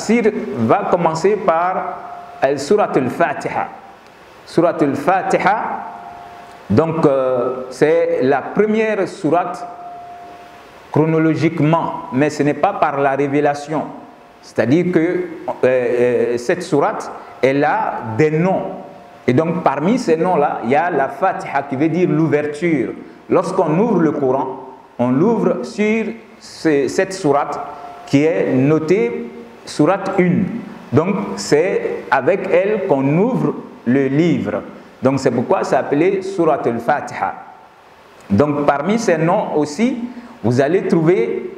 tafsir va commencer par Surat al-Fatiha. Surat al-Fatiha, donc c'est la première sourate chronologiquement, mais ce n'est pas par la révélation. C'est-à-dire que cette sourate, elle a des noms. Et donc parmi ces noms-là, il y a la Fatiha qui veut dire l'ouverture. Lorsqu'on ouvre le Coran, on l'ouvre sur cette sourate qui est notée sourate 1. Donc c'est avec elle qu'on ouvre le livre. Donc c'est pourquoi c'est appelé Surat al-Fatiha. Donc parmi ces noms aussi, vous allez trouver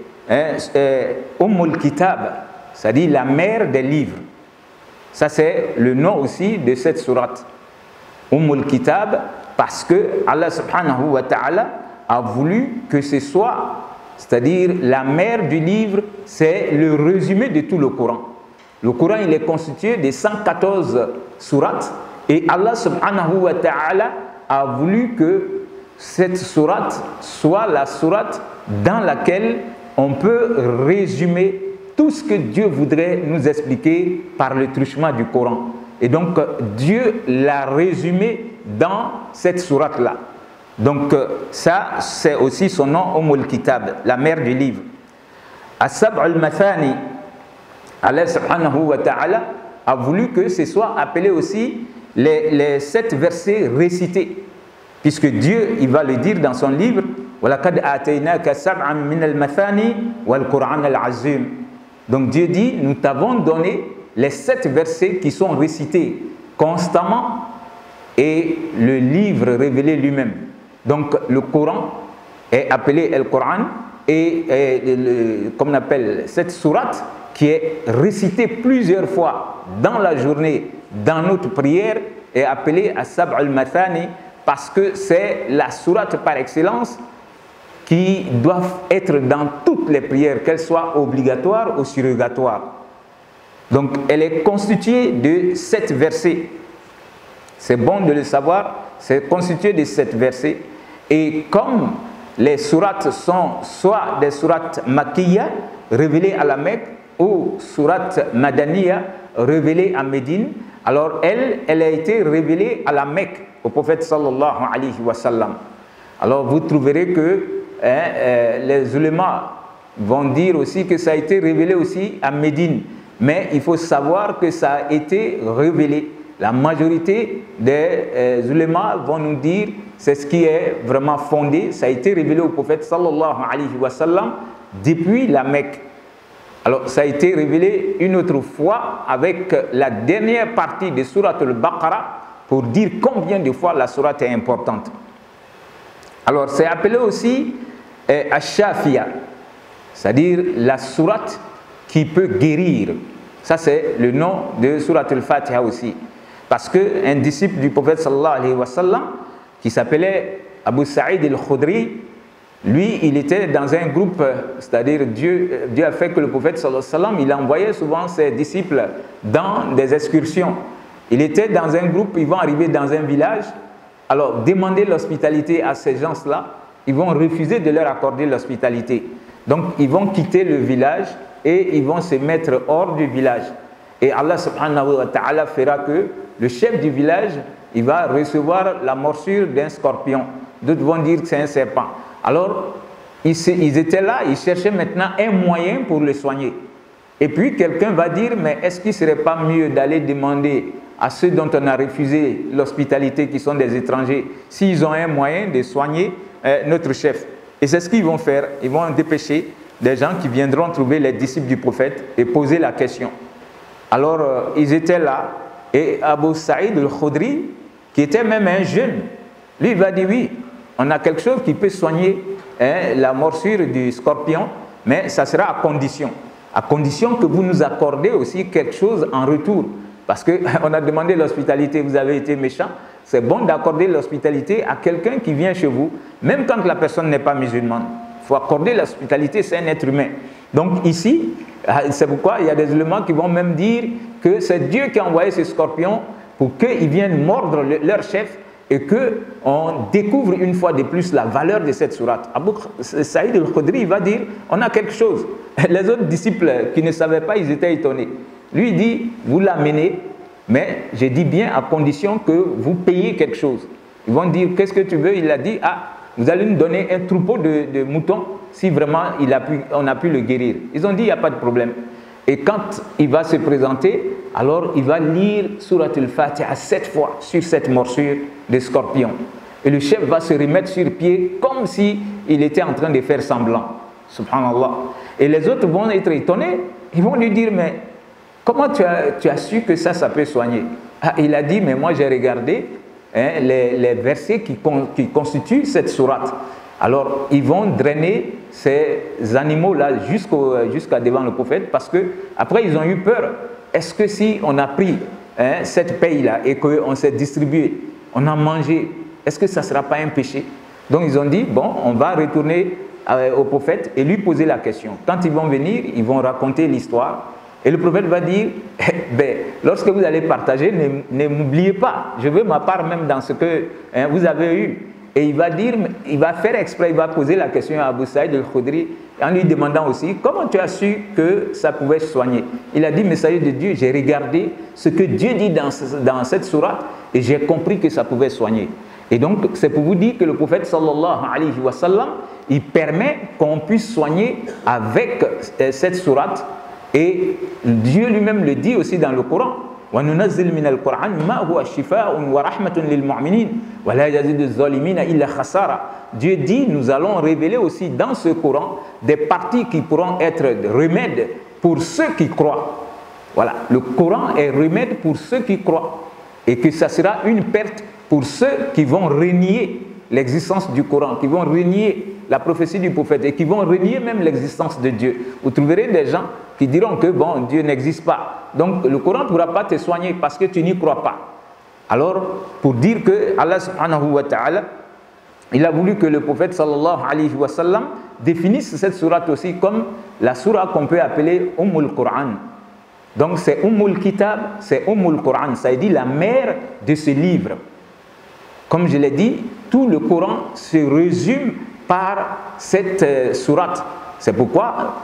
al-Kitab, c'est-à-dire la mère des livres. Ça c'est le nom aussi de cette sourate. Al-Kitab, parce que Allah subhanahu wa ta'ala a voulu que ce soit, c'est-à-dire la mère du livre, c'est le résumé de tout le Coran. Le Coran il est constitué de 114 sourates. Et Allah subhanahu wa ta'ala a voulu que cette sourate soit la sourate dans laquelle on peut résumer tout ce que Dieu voudrait nous expliquer par le truchement du Coran. Et donc Dieu l'a résumé dans cette sourate-là. Donc ça c'est aussi son nom, al-Kitab, la mère du livre. As-Sab' al-Mathani, Allah subhanahu wa ta'ala a voulu que ce soit appelé aussi les 7 versets récités, puisque Dieu il va le dire dans son livre وَلَقَدْ آتَيْنَاكَ سَبْعًا مِنَ الْمَثَانِ وَالْقُرْآنَ الْعَظِيمِ. Donc Dieu dit, nous t'avons donné les 7 versets qui sont récités constamment et le livre révélé lui-même. Donc le Coran est appelé le Coran et comme on appelle cette sourate qui est récitée plusieurs fois dans la journée, dans notre prière, est appelée As-Sab' al-Mathani parce que c'est la sourate par excellence qui doit être dans toutes les prières, qu'elles soient obligatoires ou surrogatoires. Donc elle est constituée de 7 versets. C'est bon de le savoir, c'est constitué de 7 versets. Et comme les sourates sont soit des sourates makkiya révélées à la Mecque ou sourates madaniya révélées à Médine, alors elle a été révélée à la Mecque, au prophète sallallahu alayhi wa sallam. Alors vous trouverez que les ulémas vont dire aussi que ça a été révélé aussi à Médine. Mais il faut savoir que ça a été révélé. La majorité des ulémas vont nous dire c'est ce qui est vraiment fondé. Ça a été révélé au prophète sallallahu alayhi wa sallam depuis la Mecque. Alors ça a été révélé une autre fois avec la dernière partie de Surat al-Baqarah pour dire combien de fois la sourate est importante. Alors c'est appelé aussi Ash-Shafiya, c'est-à-dire la sourate qui peut guérir. Ça c'est le nom de Surat al-Fatiha aussi. Parce qu'un disciple du prophète sallallahu alayhi wa sallam qui s'appelait Abu Sa'id al-Khudri, lui il était dans un groupe, c'est-à-dire Dieu a fait que le prophète sallallahu alayhi wa sallam il envoyait souvent ses disciples dans des excursions. Il était dans un groupe, ils vont arriver dans un village, alors demander l'hospitalité à ces gens-là, ils vont refuser de leur accorder l'hospitalité. Donc ils vont quitter le village et ils vont se mettre hors du village. Et Allah subhanahu wa ta'ala fera que le chef du village, il va recevoir la morsure d'un scorpion. D'autres vont dire que c'est un serpent. Alors, ils étaient là, ils cherchaient maintenant un moyen pour le soigner. Et puis quelqu'un va dire, mais est-ce qu'il ne serait pas mieux d'aller demander à ceux dont on a refusé l'hospitalité, qui sont des étrangers, s'ils ont un moyen de soigner notre chef? Et c'est ce qu'ils vont faire. Ils vont dépêcher des gens qui viendront trouver les disciples du prophète et poser la question. Alors, ils étaient là, et Abu Sa'id al-Khudri, qui était même un jeune, lui, il va dire, oui, on a quelque chose qui peut soigner la morsure du scorpion, mais ça sera à condition que vous nous accordez aussi quelque chose en retour. Parce qu'on a demandé l'hospitalité, vous avez été méchant, c'est bon d'accorder l'hospitalité à quelqu'un qui vient chez vous, même quand la personne n'est pas musulmane. Il faut accorder l'hospitalité, c'est un être humain. Donc ici, c'est pourquoi il y a des éléments qui vont même dire que c'est Dieu qui a envoyé ce scorpion pour qu'ils viennent mordre leur chef et qu'on découvre une fois de plus la valeur de cette sourate. Abu Sa'id al-Khudri va dire, on a quelque chose. Les autres disciples qui ne savaient pas, ils étaient étonnés. Lui dit, vous l'amenez, mais j'ai dit bien à condition que vous payiez quelque chose. Ils vont dire, qu'est-ce que tu veux? Il a dit, ah, vous allez nous donner un troupeau de moutons si vraiment on a pu le guérir. Ils ont dit, il n'y a pas de problème. Et quand il va se présenter, alors il va lire Surat al-Fatiha 7 fois sur cette morsure de scorpion. Et le chef va se remettre sur pied comme s'il était en train de faire semblant. Subhanallah. Et les autres vont être étonnés. Ils vont lui dire, mais comment tu as su que ça peut soigner? Ah, il a dit, mais moi j'ai regardé les versets qui constituent cette sourate. Alors, ils vont drainer ces animaux-là jusqu'à devant le prophète parce que après ils ont eu peur. Est-ce que si on a pris cette paye-là et qu'on s'est distribué, on a mangé, est-ce que ça ne sera pas un péché? Donc, ils ont dit, bon, on va retourner au prophète et lui poser la question. Quand ils vont venir, ils vont raconter l'histoire. Et le prophète va dire, lorsque vous allez partager, ne m'oubliez pas, je veux ma part même dans ce que vous avez eu. Et il va faire exprès, il va poser la question à Abu Saïd al-Khudri en lui demandant aussi, comment tu as su que ça pouvait se soigner? Il a dit, messager de Dieu, j'ai regardé ce que Dieu dit dans cette sourate et j'ai compris que ça pouvait soigner. Et donc, c'est pour vous dire que le prophète sallallahu alayhi wa sallam, il permet qu'on puisse soigner avec cette sourate. Et Dieu lui-même le dit aussi dans le Coran. وَنُنَزِّلْ مِنَ الْقُرْآنِ مَا هُوَ شِفَاءٌ وَرَحْمَةٌ لِلْمُؤْمِنِينَ وَلَا يَزِيدُ الظَّالِمِينَ إِلَّا خَسَارًا. Dieu dit, nous allons révéler aussi dans ce Coran des parties qui pourront être remèdes pour ceux qui croient. Voilà, le Coran est remède pour ceux qui croient. Et que ça sera une perte pour ceux qui vont renier l'existence du Coran, qui vont renier la prophétie du prophète et qui vont renier même l'existence de Dieu. Vous trouverez des gens qui diront que bon, Dieu n'existe pas. Donc le Coran ne pourra pas te soigner parce que tu n'y crois pas. Alors, pour dire que Allah subhanahu wa ta'ala, il a voulu que le prophète sallallahu alayhi wa sallam définisse cette sourate aussi comme la sourate qu'on peut appeler Ummul Quran. Donc c'est Ummul Kitab, c'est Ummul Quran, ça veut dire la mère de ce livre. Comme je l'ai dit, tout le Coran se résume par cette sourate. C'est pourquoi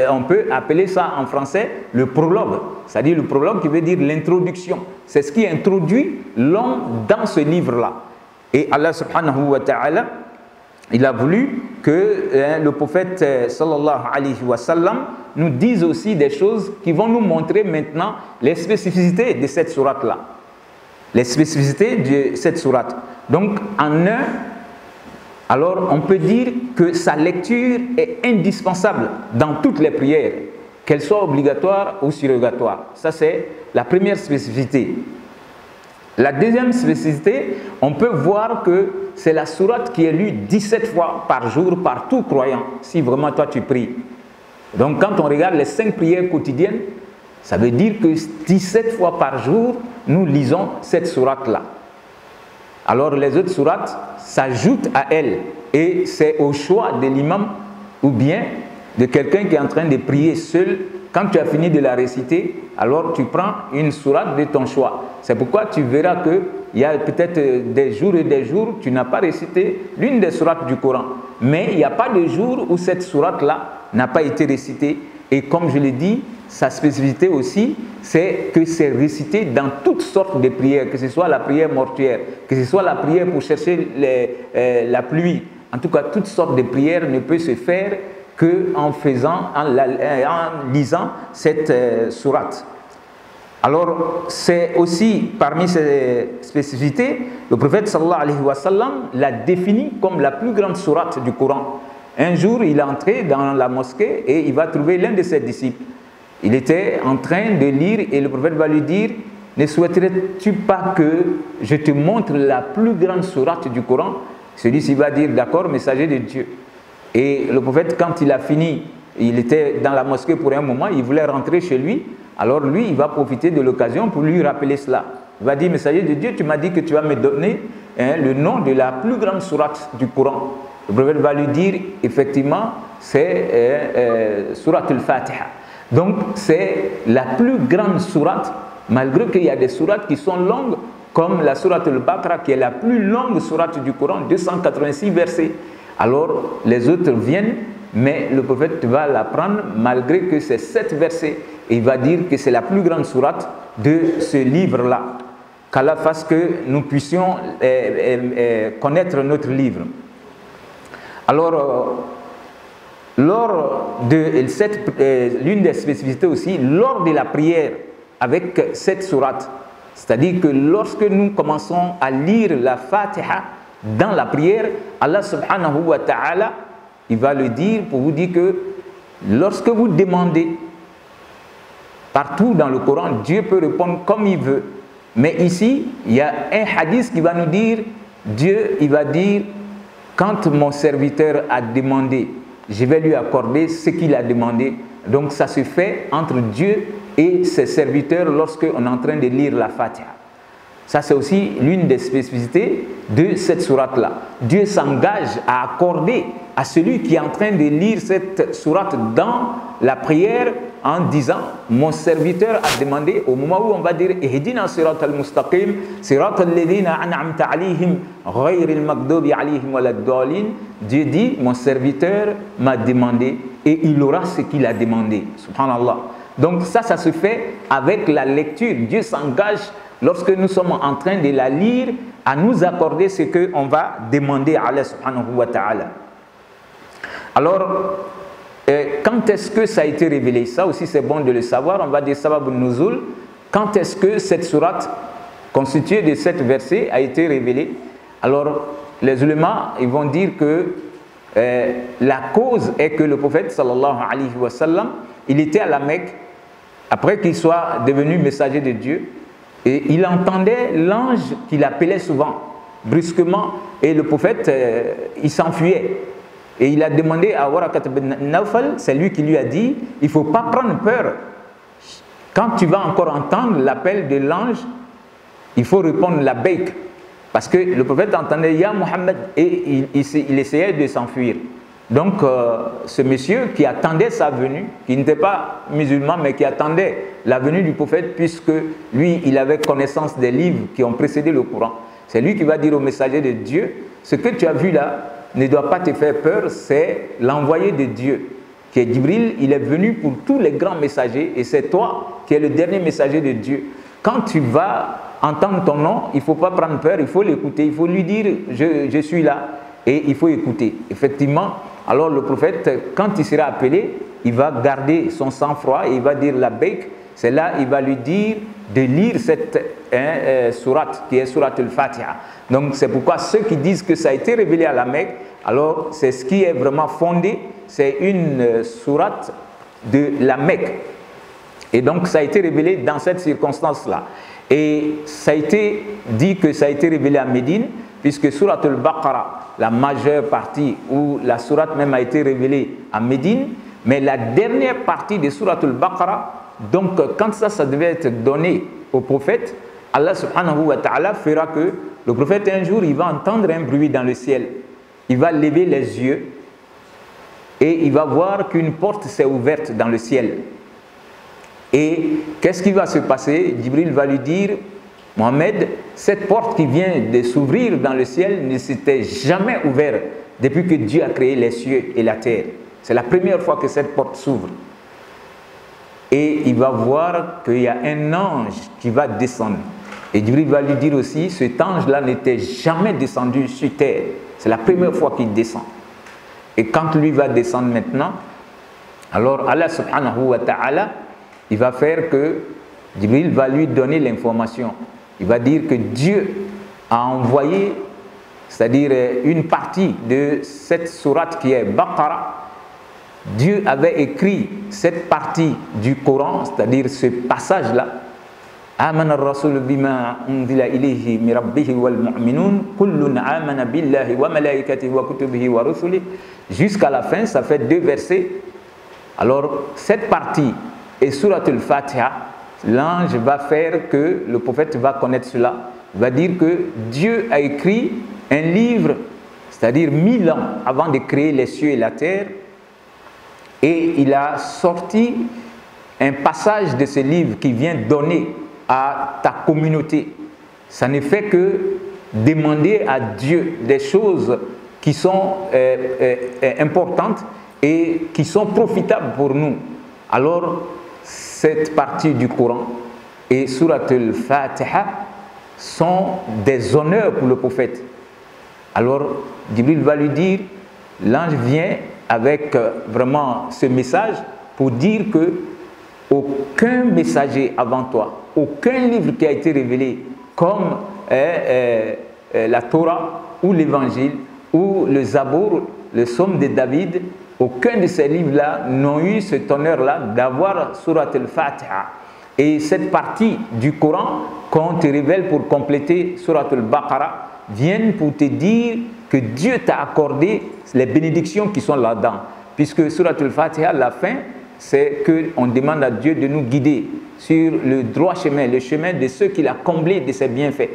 on peut appeler ça en français le prologue. C'est-à-dire le prologue qui veut dire l'introduction. C'est ce qui introduit l'homme dans ce livre-là. Et Allah subhanahu wa ta'ala, il a voulu que le prophète sallallahu alayhi wa sallam nous dise aussi des choses qui vont nous montrer maintenant les spécificités de cette sourate-là. Les spécificités de cette sourate. Donc, en un, alors on peut dire que sa lecture est indispensable dans toutes les prières, qu'elles soient obligatoires ou surrogatoires. Ça, c'est la première spécificité. La deuxième spécificité, on peut voir que c'est la sourate qui est lue 17 fois par jour par tout croyant, si vraiment toi tu pries. Donc, quand on regarde les 5 prières quotidiennes, ça veut dire que 17 fois par jour, nous lisons cette sourate-là. Alors les autres sourates s'ajoutent à elle et c'est au choix de l'imam ou bien de quelqu'un qui est en train de prier seul. Quand tu as fini de la réciter, alors tu prends une sourate de ton choix. C'est pourquoi tu verras qu'il y a peut-être des jours et des jours, tu n'as pas récité l'une des sourates du Coran. Mais il n'y a pas de jour où cette sourate-là n'a pas été récitée. Et comme je l'ai dit, sa spécificité aussi, c'est que c'est récité dans toutes sortes de prières, que ce soit la prière mortuaire, que ce soit la prière pour chercher la pluie. En tout cas, toutes sortes de prières ne peuvent se faire qu'en en lisant cette sourate. Alors, c'est aussi parmi ces spécificités, le prophète sallallahu alayhi wa sallam l'a défini comme la plus grande sourate du Coran. Un jour, il est entré dans la mosquée et il va trouver l'un de ses disciples. Il était en train de lire et le prophète va lui dire, ne souhaiterais-tu pas que je te montre la plus grande sourate du Coran? Celui-ci va dire, d'accord, messager de Dieu. Et le prophète, quand il a fini, il était dans la mosquée pour un moment, il voulait rentrer chez lui. Alors lui, il va profiter de l'occasion pour lui rappeler cela. Il va dire, messager de Dieu, tu m'as dit que tu vas me donner le nom de la plus grande sourate du Coran. Le prophète va lui dire, effectivement, c'est Surat al-Fatiha. Donc, c'est la plus grande sourate, malgré qu'il y a des sourates qui sont longues, comme la Surat al-Baqarah, qui est la plus longue sourate du Coran, 286 versets. Alors, les autres viennent, mais le prophète va la prendre, malgré que c'est 7 versets. et il va dire que c'est la plus grande sourate de ce livre-là. Qu'Allah fasse que nous puissions connaître notre livre. Alors, lors de l'une des spécificités aussi, lors de la prière avec cette sourate, c'est-à-dire que lorsque nous commençons à lire la Fatiha dans la prière, Allah subhanahu wa ta'ala, il va le dire pour vous dire que lorsque vous demandez, partout dans le Coran, Dieu peut répondre comme il veut. Mais ici, il y a un hadith qui va nous dire, Dieu, il va dire, quand mon serviteur a demandé, je vais lui accorder ce qu'il a demandé. Donc ça se fait entre Dieu et ses serviteurs lorsqu'on est en train de lire la Fatiha. Ça c'est aussi l'une des spécificités de cette sourate-là. Dieu s'engage à accorder à celui qui est en train de lire cette sourate dans la prière en disant, mon serviteur a demandé, au moment où on va dire Ihdina siratal mustaqim, siratal ladhina an'amta alayhim, ghayril maghdubi alayhim waladdallin, Dieu dit, mon serviteur m'a demandé et il aura ce qu'il a demandé. Subhanallah. Donc ça se fait avec la lecture. Dieu s'engage, lorsque nous sommes en train de la lire, à nous accorder ce qu'on va demander à Allah subhanahu wa ta'ala. Alors, quand est-ce que ça a été révélé? Ça aussi c'est bon de le savoir. On va dire sabab al-nuzul. Quand est-ce que cette sourate constituée de 7 versets a été révélée? Alors les ulémas, ils vont dire que la cause est que le prophète sallallahu alayhi wa sallam, il était à la Mecque après qu'il soit devenu messager de Dieu et il entendait l'ange qui l'appelait souvent brusquement et le prophète il s'enfuyait. Et il a demandé à Waraqat ibn Nawfal, c'est lui qui lui a dit, il ne faut pas prendre peur. Quand tu vas encore entendre l'appel de l'ange, il faut répondre la baik. Parce que le prophète entendait Ya Muhammad et il essayait de s'enfuir. Donc ce monsieur qui attendait sa venue, qui n'était pas musulman mais qui attendait la venue du prophète puisque lui il avait connaissance des livres qui ont précédé le Coran. C'est lui qui va dire au messager de Dieu, ce que tu as vu là ne doit pas te faire peur, c'est l'envoyé de Dieu, qui est Jibril, il est venu pour tous les grands messagers et c'est toi qui es le dernier messager de Dieu. Quand tu vas entendre ton nom, il ne faut pas prendre peur, il faut l'écouter, il faut lui dire je suis là et il faut écouter. Effectivement, alors le prophète, quand il sera appelé, il va garder son sang-froid et il va dire la baik. C'est là il va lui dire de lire cette sourate qui est sourate al-Fatiha. Donc c'est pourquoi ceux qui disent que ça a été révélé à la Mecque, alors c'est ce qui est vraiment fondé, c'est une sourate de la Mecque. Et donc ça a été révélé dans cette circonstance-là. Et ça a été dit que ça a été révélé à Médine, puisque sourate al-Baqarah, la majeure partie, ou la sourate même a été révélée à Médine, mais la dernière partie de sourate al-Baqarah, donc quand ça devait être donné au prophète, Allah subhanahu wa ta'ala fera que le prophète un jour il va entendre un bruit dans le ciel, il va lever les yeux et il va voir qu'une porte s'est ouverte dans le ciel. Et qu'est-ce qui va se passer? Jibril va lui dire, Mohamed, cette porte qui vient de s'ouvrir dans le ciel ne s'était jamais ouverte depuis que Dieu a créé les cieux et la terre. C'est la première fois que cette porte s'ouvre. Et il va voir qu'il y a un ange qui va descendre. Et Jibril va lui dire aussi, cet ange-là n'était jamais descendu sur terre. C'est la première fois qu'il descend. Et quand lui va descendre maintenant, alors Allah subhanahu wa ta'ala, il va faire que Jibril va lui donner l'information. Il va dire que Dieu a envoyé, c'est-à-dire une partie de cette sourate qui est Baqarah. Dieu avait écrit cette partie du Coran, c'est-à-dire ce passage-là. Amana ar-rasul bima unzila ilayhi min rabbih wal mu'minun kullun amana billahi wa malaikatihi wa kutubihi wa rusulihi jusqu'à la fin, ça fait 2 versets. Alors cette partie est sourate al-Fatiha. L'ange va faire que le prophète va connaître cela. Il va dire que Dieu a écrit un livre, c'est-à-dire 1000 ans avant de créer les cieux et la terre. Et il a sorti un passage de ce livre qui vient donner à ta communauté. Ça ne fait que demander à Dieu des choses qui sont importantes et qui sont profitables pour nous. Alors, cette partie du Coran et Surat al-Fatiha sont des honneurs pour le prophète. Alors, Jibril va lui dire, l'ange vient avec vraiment ce message pour dire que aucun messager avant toi, aucun livre qui a été révélé comme la Torah ou l'Évangile ou le Zabour, le Psaume de David, aucun de ces livres-là n'ont eu cet honneur-là d'avoir Surat al-Fatiha. Et cette partie du Coran qu'on te révèle pour compléter Surat al-Baqarah viennent pour te dire que Dieu t'a accordé les bénédictions qui sont là-dedans. Puisque Surat al-Fatiha, la fin, c'est qu'on demande à Dieu de nous guider sur le droit chemin, le chemin de ceux qu'il a comblés de ses bienfaits.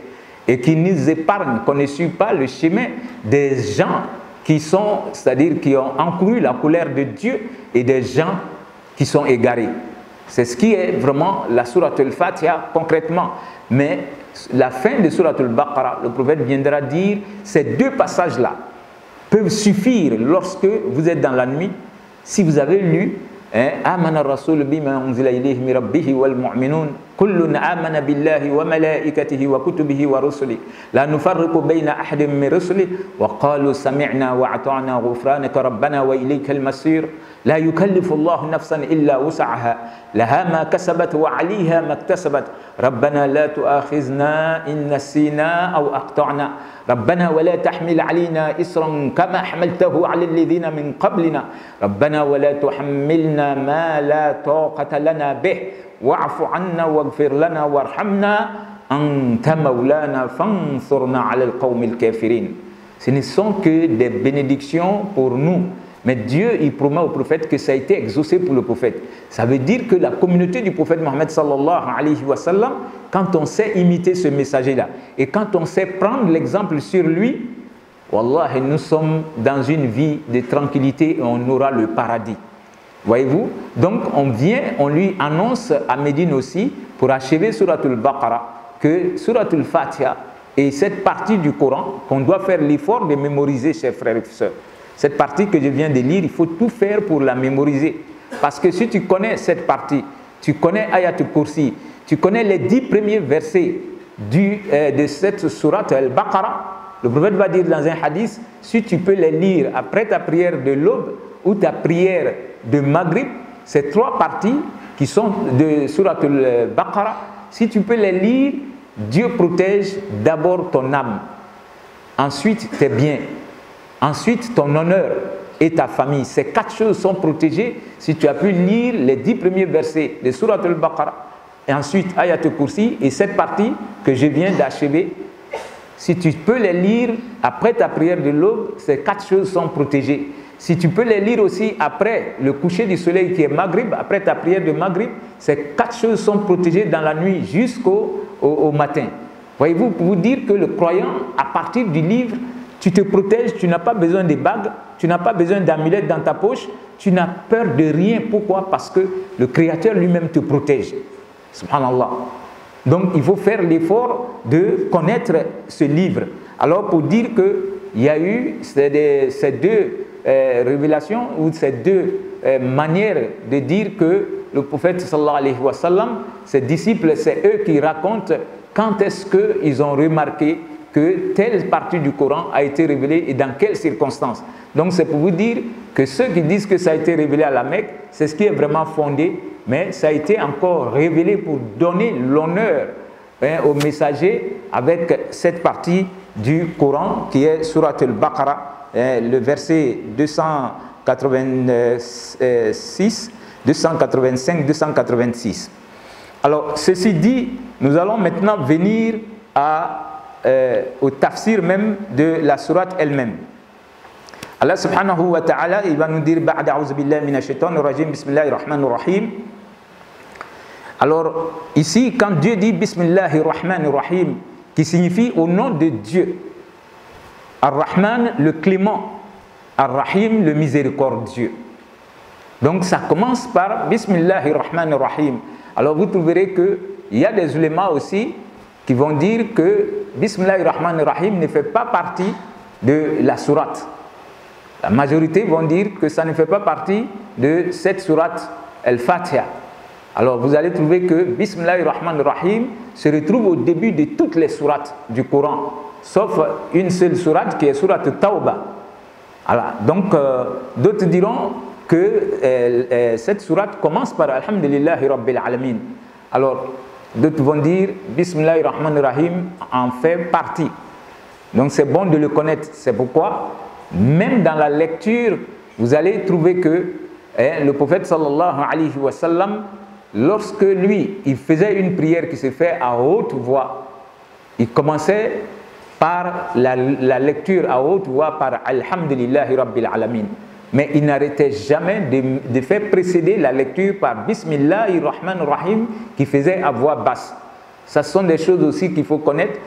Et qui nous épargne, qu'on ne suit pas le chemin des gens qui sont, c'est-à-dire qui ont encouru la colère de Dieu et des gens qui sont égarés. C'est ce qui est vraiment la Surat al-Fatiha concrètement. Mais la fin de Surat al-Baqarah, le prophète viendra dire, ces deux passages-là peuvent suffire lorsque vous êtes dans la nuit, si vous avez lu آمن الرسول بما أنزل إليه من ربه والمؤمنون كل آمن بالله وملائكته وكتبه ورسله لا نفرق بين أحد من رسله وقالوا سمعنا وأطعنا غفرانك ربنا وإليك المصير لا يكلف الله نفسا إلا وسعها لها ما كسبت وعليها ما اكتسبت ربنا لا تؤاخذنا إن نسينا أو أخطأنا ربنا ولا تحمل علينا إصرا كما حملته على الذين من قبلنا ربنا ولا تحملنا ما لا طاقة لنا به واعف عنا واغفر لنا وارحمنا أنت مولانا فانصرنا على القوم الكافرين. Ce ne sont que des bénédictions pour nous. Mais Dieu, il promet au prophète que ça a été exaucé pour le prophète. Ça veut dire que la communauté du prophète Mohammed sallallahu alayhi wa sallam, quand on sait imiter ce messager-là, et quand on sait prendre l'exemple sur lui, Wallah, nous sommes dans une vie de tranquillité et on aura le paradis. Voyez-vous? Donc on vient, on lui annonce à Médine aussi, pour achever Surat al-Baqarah, que Surat al-Fatiha est cette partie du Coran qu'on doit faire l'effort de mémoriser, chers frères et sœurs. Cette partie que je viens de lire, il faut tout faire pour la mémoriser. Parce que si tu connais cette partie, tu connais Ayat al-Kursi, tu connais les 10 premiers versets de cette sourate al-Baqarah, le prophète va dire dans un hadith, si tu peux les lire après ta prière de l'aube ou ta prière de Maghrib, ces 3 parties qui sont de sourate al-Baqarah, si tu peux les lire, Dieu protège d'abord ton âme, ensuite tes biens, ensuite ton honneur et ta famille. Ces 4 choses sont protégées si tu as pu lire les 10 premiers versets de Surat al-Baqarah et ensuite Ayat al-Kursi et cette partie que je viens d'achever. Si tu peux les lire après ta prière de l'aube, ces 4 choses sont protégées. Si tu peux les lire aussi après le coucher du soleil qui est Maghrib, après ta prière de Maghrib, ces 4 choses sont protégées dans la nuit jusqu'au matin. Voyez-vous, pour vous dire que le croyant, à partir du livre, tu te protèges, tu n'as pas besoin de bagues, tu n'as pas besoin d'amulettes dans ta poche, tu n'as peur de rien. Pourquoi? Parce que le Créateur lui-même te protège. Subhanallah. Donc il faut faire l'effort de connaître ce livre. Alors pour dire qu'il y a eu ces 2 révélations ou ces 2 manières de dire que le prophète sallallahu alayhi wa sallam, ses disciples, c'est eux qui racontent quand est-ce qu'ils ont remarqué que telle partie du Coran a été révélée et dans quelles circonstances. Donc c'est pour vous dire que ceux qui disent que ça a été révélé à la Mecque, c'est ce qui est vraiment fondé, mais ça a été encore révélé pour donner l'honneur aux messagers avec cette partie du Coran qui est Surat al-Baqarah, le verset 286, 285, 286. Alors ceci dit, nous allons maintenant venir au tafsir même de la sourate elle-même. Allah subhanahu wa ta'ala, il va nous dire ba'da a'udhu billahi minash shaitanir rajim, bismillahir rahmanir rahim. Alors ici quand Dieu dit bismillahir rahmanir rahim, qui signifie au nom de Dieu, Ar-Rahman le clément, Ar-Rahim le miséricordieux. Donc ça commence par bismillahir rahmanir rahim. Alors vous trouverez que il y a des ulémas aussi qui vont dire que Bismillahir Rahmanir Rahim ne fait pas partie de la sourate. La majorité vont dire que ça ne fait pas partie de cette sourate Al-Fatiha. Alors vous allez trouver que Bismillahir-Rahmanir-Rahim se retrouve au début de toutes les sourates du Coran, sauf une seule sourate qui est sourate Tawbah. Alors, donc d'autres diront que cette sourate commence par Alhamdulillahi Rabbil Alamin. Alors d'autres vont dire Bismillahir-Rahmanir-Rahim en fait partie. Donc c'est bon de le connaître. C'est pourquoi même dans la lecture, vous allez trouver que le prophète sallallahu alayhi wa sallam, lorsque lui, il faisait une prière qui se fait à haute voix, il commençait par la lecture à haute voix par Alhamdulillahi Rabbil Alamin. Mais il n'arrêtait jamais de faire précéder la lecture par Bismillahir-Rahmanir-Rahim qui faisait à voix basse. Ça sont des choses aussi qu'il faut connaître.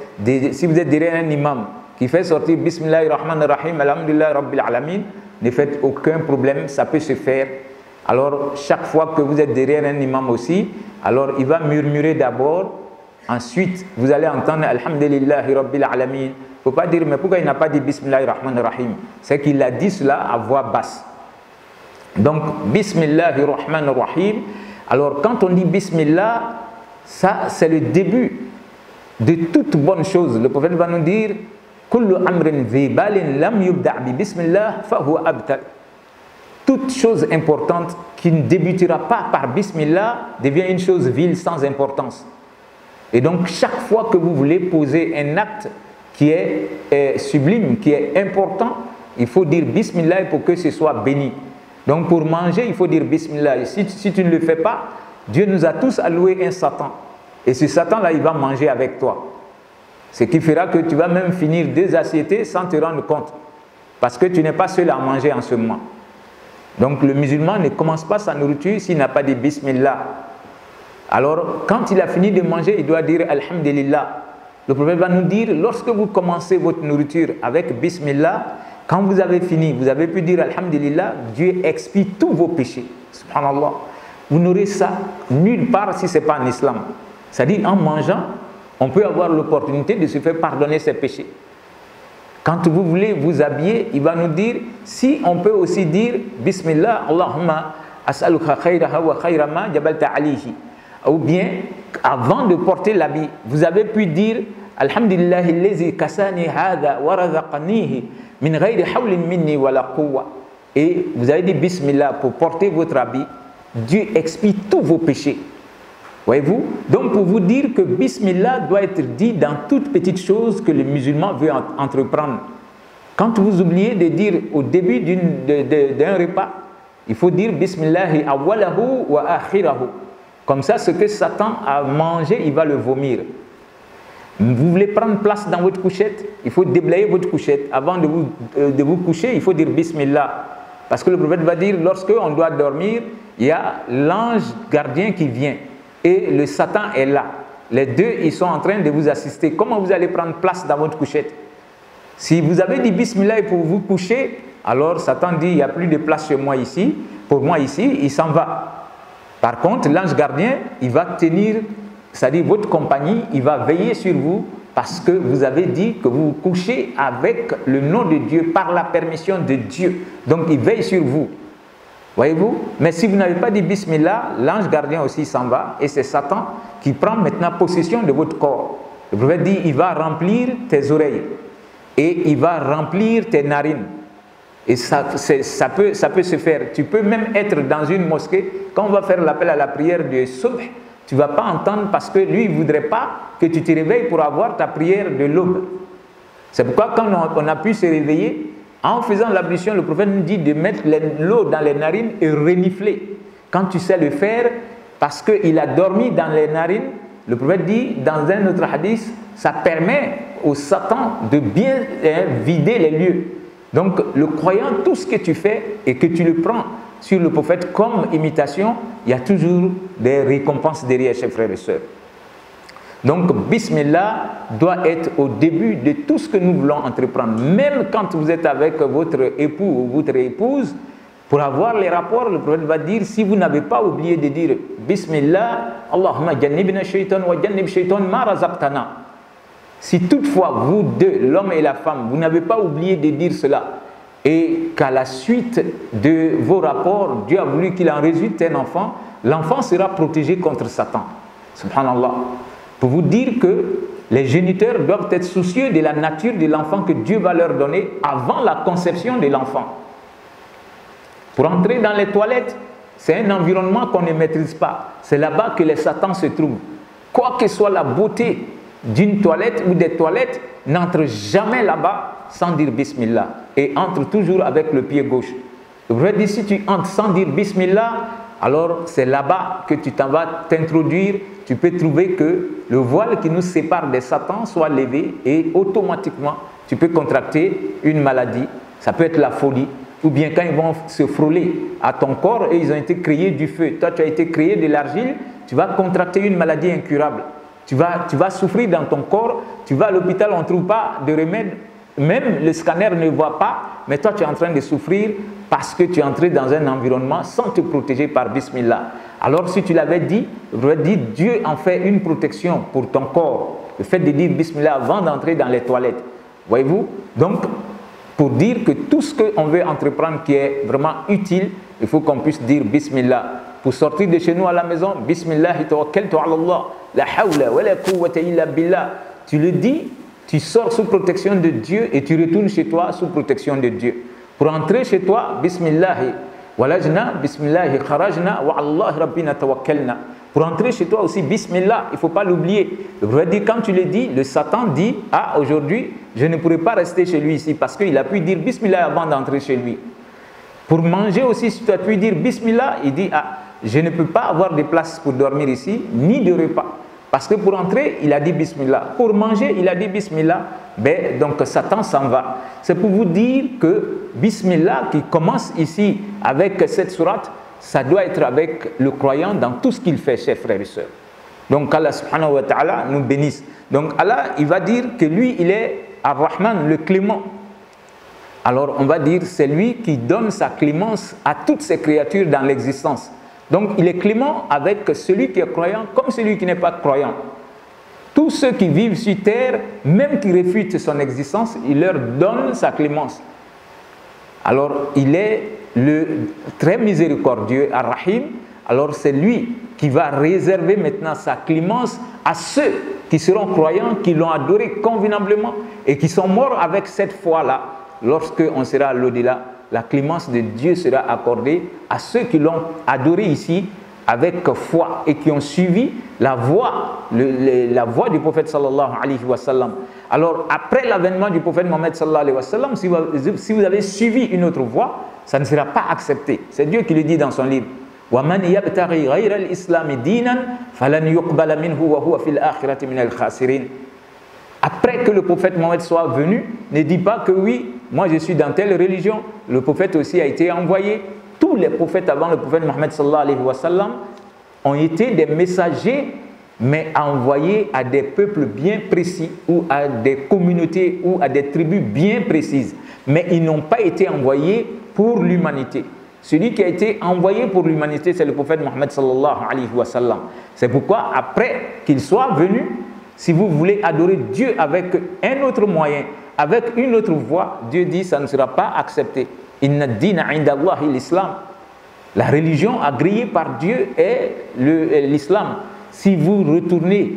Si vous êtes derrière un imam qui fait sortir Bismillahir-Rahmanir-Rahim, Alhamdulillahi Rabbil Alamin, ne faites aucun problème, ça peut se faire. Alors, chaque fois que vous êtes derrière un imam aussi, alors il va murmurer d'abord, ensuite vous allez entendre Alhamdulillahi Rabbil Alamin. Il ne faut pas dire, mais pourquoi il n'a pas dit Bismillahir-Rahmanir-Rahim? C'est qu'il a dit cela à voix basse. Donc, Bismillahir-Rahmanir-Rahim. Alors, quand on dit Bismillah, ça c'est le début de toute bonne chose. Le prophète va nous dire Kullu amrin dhi balin lam yubda' bi bismillah fa huwa abtar. Toute chose importante qui ne débutera pas par Bismillah devient une chose vile sans importance. Et donc chaque fois que vous voulez poser un acte qui est sublime, qui est important, il faut dire Bismillah pour que ce soit béni. Donc pour manger, il faut dire Bismillah. Si tu ne le fais pas, Dieu nous a tous alloué un Satan. Et ce Satan-là, il va manger avec toi. Ce qui fera que tu vas même finir désassiété sans te rendre compte. Parce que tu n'es pas seul à manger en ce moment. Donc le musulman ne commence pas sa nourriture s'il n'a pas dit Bismillah. Alors quand il a fini de manger, il doit dire Alhamdulillah. Le prophète va nous dire, lorsque vous commencez votre nourriture avec Bismillah, quand vous avez fini, vous avez pu dire Alhamdulillah, Dieu expie tous vos péchés. Subhanallah. Vous n'aurez ça nulle part si ce n'est pas en islam. C'est-à-dire en mangeant, on peut avoir l'opportunité de se faire pardonner ses péchés. Quand vous voulez vous habiller, il va nous dire, si on peut aussi dire Bismillah, Allahumma as'aluka khayraha wa khayra ma jabalta alayhi. Ou bien, avant de porter l'habit, vous avez pu dire Alhamdulillahi allazi kasani hadha wa razaqanihi min ghayri hawlin minni wa la quwwa. Et vous avez dit Bismillah pour porter votre habit. Dieu expie tous vos péchés. Voyez-vous? Donc pour vous dire que Bismillah doit être dit dans toute petite chose que le musulman veut entreprendre. Quand vous oubliez de dire au début d'un repas, il faut dire Bismillahi awwalahu wa akhirahu. Comme ça, ce que Satan a mangé, il va le vomir. Vous voulez prendre place dans votre couchette, il faut déblayer votre couchette. Avant de vous coucher, il faut dire Bismillah. Parce que le prophète va dire, lorsque on doit dormir, il y a l'ange gardien qui vient. Et le Satan est là. Les deux, ils sont en train de vous assister. Comment vous allez prendre place dans votre couchette? Si vous avez dit Bismillah pour vous coucher, alors Satan dit, il n'y a plus de place chez moi ici. Pour moi ici, il s'en va. Par contre, l'ange gardien, il va tenir, c'est-à-dire votre compagnie, il va veiller sur vous parce que vous avez dit que vous vous couchez avec le nom de Dieu, par la permission de Dieu. Donc, il veille sur vous. Voyez-vous? Mais si vous n'avez pas dit Bismillah, l'ange gardien aussi s'en va et c'est Satan qui prend maintenant possession de votre corps. Le prophète dit, il va remplir tes oreilles et il va remplir tes narines. Et ça peut se faire. Tu peux même être dans une mosquée, quand on va faire l'appel à la prière de Subh, tu ne vas pas entendre parce que lui, il ne voudrait pas que tu te réveilles pour avoir ta prière de l'aube. C'est pourquoi quand on a pu se réveiller, en faisant l'ablution, le prophète nous dit de mettre l'eau dans les narines et renifler. Quand tu sais le faire, parce qu'il a dormi dans les narines, le prophète dit dans un autre hadith, ça permet au Satan de bien vider les lieux. Donc le croyant, tout ce que tu fais et que tu le prends sur le prophète comme imitation, il y a toujours des récompenses derrière, chers frères et sœurs. Donc Bismillah doit être au début de tout ce que nous voulons entreprendre. Même quand vous êtes avec votre époux ou votre épouse, pour avoir les rapports, le prophète va dire, si vous n'avez pas oublié de dire Bismillah, Allahumma jannibna shaytan wa jannib shaytan ma razaqtana. Si toutefois, vous deux, l'homme et la femme, vous n'avez pas oublié de dire cela, et qu'à la suite de vos rapports, Dieu a voulu qu'il en résulte un enfant, l'enfant sera protégé contre Satan. Subhanallah. Pour vous dire que les géniteurs doivent être soucieux de la nature de l'enfant que Dieu va leur donner avant la conception de l'enfant. Pour entrer dans les toilettes, c'est un environnement qu'on ne maîtrise pas. C'est là-bas que les satans se trouvent. Quoi que soit la beauté d'une toilette ou des toilettes, n'entre jamais là-bas sans dire Bismillah. Et entre toujours avec le pied gauche. Le prophète dit, si tu entres sans dire Bismillah, alors c'est là-bas que tu t'en vas t'introduire. Tu peux trouver que le voile qui nous sépare des satans soit levé et automatiquement, tu peux contracter une maladie. Ça peut être la folie. Ou bien quand ils vont se frôler à ton corps et ils ont été créés du feu. Toi, tu as été créé de l'argile, tu vas contracter une maladie incurable. Tu vas souffrir dans ton corps, tu vas à l'hôpital, on ne trouve pas de remède. Même le scanner ne voit pas, mais toi, tu es en train de souffrir parce que tu es entré dans un environnement sans te protéger par Bismillah. Alors, si tu l'avais dit, j'aurais dit, Dieu en fait une protection pour ton corps. Le fait de dire Bismillah avant d'entrer dans les toilettes. Voyez-vous? Donc, pour dire que tout ce qu'on veut entreprendre qui est vraiment utile, il faut qu'on puisse dire Bismillah. Pour sortir de chez nous à la maison, Bismillah, tawakkaltu ala Allah, la hawla wa la quwwata illa billah. Tu le dis, tu sors sous protection de Dieu et tu retournes chez toi sous protection de Dieu. Pour entrer chez toi, Bismillah, walajna, Bismillah, kharajna, wa Allah rabbina tawakkalna. Pour entrer chez toi aussi, Bismillah, il ne faut pas l'oublier. Le prophète dit, quand tu le dis, le Satan dit, ah, aujourd'hui, je ne pourrai pas rester chez lui ici parce qu'il a pu dire Bismillah avant d'entrer chez lui. Pour manger aussi, si tu as pu dire Bismillah, il dit, ah, je ne peux pas avoir de place pour dormir ici, ni de repas. Parce que pour entrer, il a dit Bismillah. Pour manger, il a dit Bismillah. Ben, donc Satan s'en va. C'est pour vous dire que Bismillah qui commence ici avec cette sourate, ça doit être avec le croyant dans tout ce qu'il fait, chers frères et sœurs. Donc Allah subhanahu wa ta'ala nous bénisse. Donc Allah, il va dire que lui, il est Ar-Rahman, le clément. Alors on va dire, c'est lui qui donne sa clémence à toutes ces créatures dans l'existence. Donc il est clément avec celui qui est croyant comme celui qui n'est pas croyant. Tous ceux qui vivent sur terre, même qui réfutent son existence, il leur donne sa clémence. Alors il est le très miséricordieux, Ar-Rahim. Alors c'est lui qui va réserver maintenant sa clémence à ceux qui seront croyants, qui l'ont adoré convenablement et qui sont morts avec cette foi-là. Lorsque on sera à l'au-delà, la clémence de Dieu sera accordée à ceux qui l'ont adoré ici avec foi et qui ont suivi la voie du prophète sallallahu alayhi wa sallam. Alors après l'avènement du prophète Mohammed sallallahu alayhi wa sallam, si vous avez suivi une autre voie, ça ne sera pas accepté. C'est Dieu qui le dit dans son livre. وَمَنْ يَبْتَغِي غَيْرَ الْإِسْلَامِ دِينًا فَلَنْ يُقْبَلَ مِنْهُ وَهُوَ فِي الْآخِرَةِ مِنَ الْخَاسِرِينَ. Après que le prophète Mohammed soit venu, ne dis pas que oui, moi je suis dans telle religion. Le prophète aussi a été envoyé. Tous les prophètes avant le prophète Mohammed sallallahu alayhi wa sallam ont été des messagers, mais envoyés à des peuples bien précis ou à des communautés ou à des tribus bien précises. Mais ils n'ont pas été envoyés pour l'humanité. Celui qui a été envoyé pour l'humanité, c'est le prophète Mohammed sallallahu alayhi wa sallam. C'est pourquoi après qu'il soit venu, si vous voulez adorer Dieu avec un autre moyen, avec une autre voie, Dieu dit ça ne sera pas accepté. Inna ad-dina 'inda Allahi l'islam. La religion agréée par Dieu est l'islam. Si vous retournez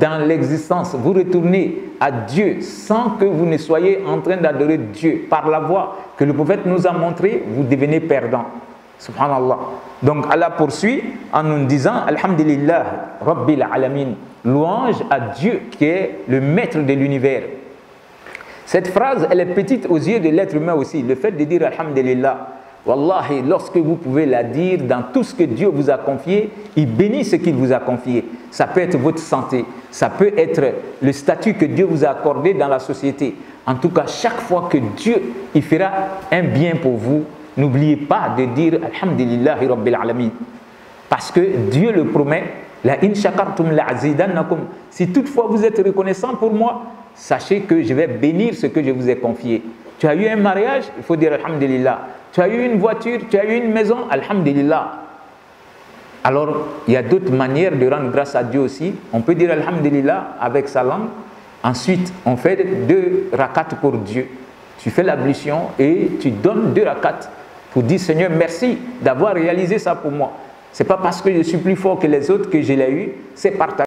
dans l'existence, vous retournez à Dieu sans que vous ne soyez en train d'adorer Dieu par la voie que le prophète nous a montrée, vous devenez perdant. Subhanallah. Donc Allah poursuit en nous disant Alhamdulillah Rabbil Alamin. Louange à Dieu qui est le maître de l'univers. Cette phrase, elle est petite aux yeux de l'être humain aussi. Le fait de dire Alhamdulillah, Wallahi, lorsque vous pouvez la dire dans tout ce que Dieu vous a confié, il bénit ce qu'il vous a confié. Ça peut être votre santé, ça peut être le statut que Dieu vous a accordé dans la société. En tout cas, chaque fois que Dieu il fera un bien pour vous, n'oubliez pas de dire Alhamdulillahi Rabbil Alamin. Parce que Dieu le promet, la in shakartum la azidannakum. Si toutefois vous êtes reconnaissant pour moi, sachez que je vais bénir ce que je vous ai confié. Tu as eu un mariage, il faut dire Alhamdulillah. Tu as eu une voiture, tu as eu une maison, Alhamdulillah. Alors, il y a d'autres manières de rendre grâce à Dieu aussi. On peut dire Alhamdulillah avec sa langue. Ensuite, on fait 2 rakats pour Dieu. Tu fais l'ablution et tu donnes 2 rakats pour dire Seigneur, merci d'avoir réalisé ça pour moi. Ce n'est pas parce que je suis plus fort que les autres que je l'ai eu, c'est partagé.